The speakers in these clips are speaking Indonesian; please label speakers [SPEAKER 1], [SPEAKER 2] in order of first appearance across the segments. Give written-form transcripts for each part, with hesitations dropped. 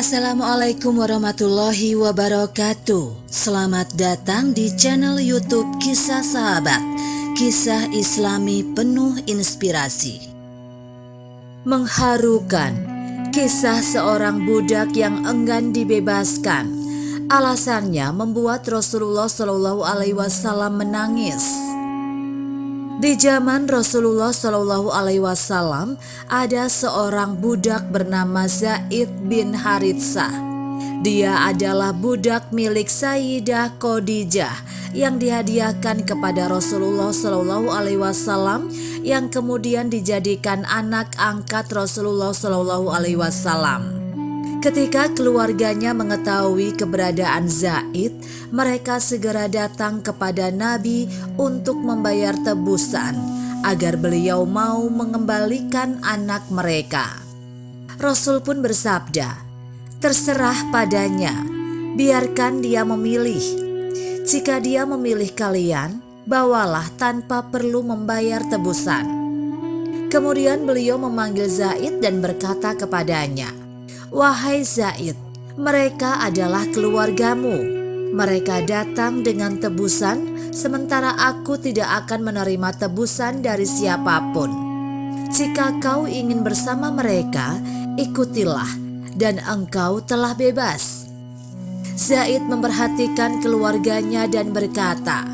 [SPEAKER 1] Assalamualaikum warahmatullahi wabarakatuh. Selamat datang di channel YouTube Kisah Sahabat, kisah Islami penuh inspirasi. Mengharukan, kisah seorang budak yang enggan dibebaskan. Alasannya membuat Rasulullah SAW menangis. Di zaman Rasulullah SAW ada seorang budak bernama Zaid bin Haritsah. Dia adalah budak milik Sayyidah Khadijah yang dihadiahkan kepada Rasulullah SAW yang kemudian dijadikan anak angkat Rasulullah SAW. Ketika keluarganya mengetahui keberadaan Zaid, mereka segera datang kepada Nabi untuk membayar tebusan agar beliau mau mengembalikan anak mereka. Rasul pun bersabda, "Terserah padanya, biarkan dia memilih. Jika dia memilih kalian, bawalah tanpa perlu membayar tebusan." Kemudian beliau memanggil Zaid dan berkata kepadanya, "Wahai Zaid, mereka adalah keluargamu. Mereka datang dengan tebusan, sementara aku tidak akan menerima tebusan dari siapapun. Jika kau ingin bersama mereka, ikutilah, dan engkau telah bebas." Zaid memperhatikan keluarganya dan berkata,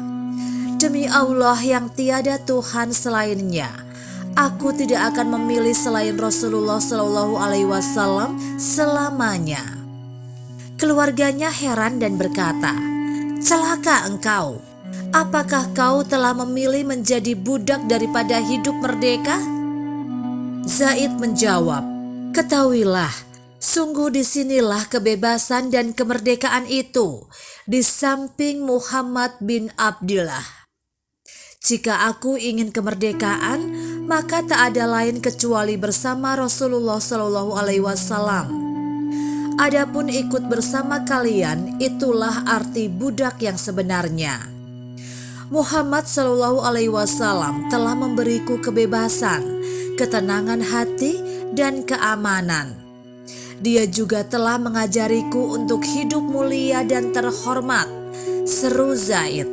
[SPEAKER 1] "Demi Allah yang tiada Tuhan selainnya, aku tidak akan memilih selain Rasulullah SAW selamanya." Keluarganya heran dan berkata, "Celaka engkau, apakah kau telah memilih menjadi budak daripada hidup merdeka?" Zaid menjawab, "Ketahuilah, sungguh disinilah kebebasan dan kemerdekaan itu, di samping Muhammad bin Abdullah. Jika aku ingin kemerdekaan, maka tak ada lain kecuali bersama Rasulullah SAW. Adapun ikut bersama kalian, itulah arti budak yang sebenarnya. Muhammad SAW telah memberiku kebebasan, ketenangan hati, dan keamanan. Dia juga telah mengajariku untuk hidup mulia dan terhormat," seru Zaid.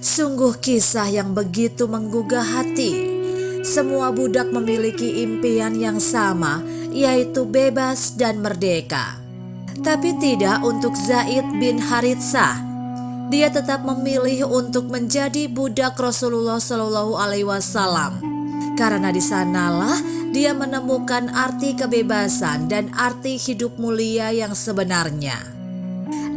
[SPEAKER 1] Sungguh kisah yang begitu menggugah hati. Semua budak memiliki impian yang sama, yaitu bebas dan merdeka. Tapi tidak untuk Zaid bin Haritsah. Dia tetap memilih untuk menjadi budak Rasulullah SAW. Karena di sanalah dia menemukan arti kebebasan dan arti hidup mulia yang sebenarnya.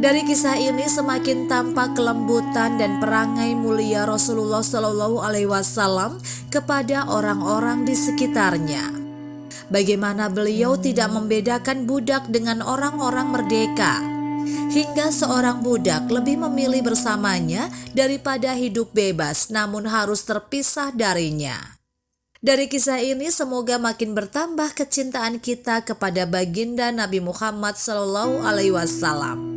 [SPEAKER 1] Dari kisah ini semakin tampak kelembutan dan perangai mulia Rasulullah SAW kepada orang-orang di sekitarnya. Bagaimana beliau tidak membedakan budak dengan orang-orang merdeka, hingga seorang budak lebih memilih bersamanya daripada hidup bebas namun harus terpisah darinya. Dari kisah ini semoga makin bertambah kecintaan kita kepada baginda Nabi Muhammad SAW.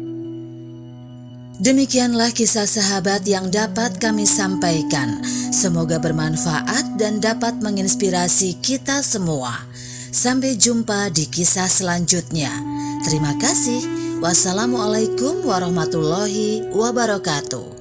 [SPEAKER 1] Demikianlah kisah sahabat yang dapat kami sampaikan. Semoga bermanfaat dan dapat menginspirasi kita semua. Sampai jumpa di kisah selanjutnya. Terima kasih. Wassalamualaikum warahmatullahi wabarakatuh.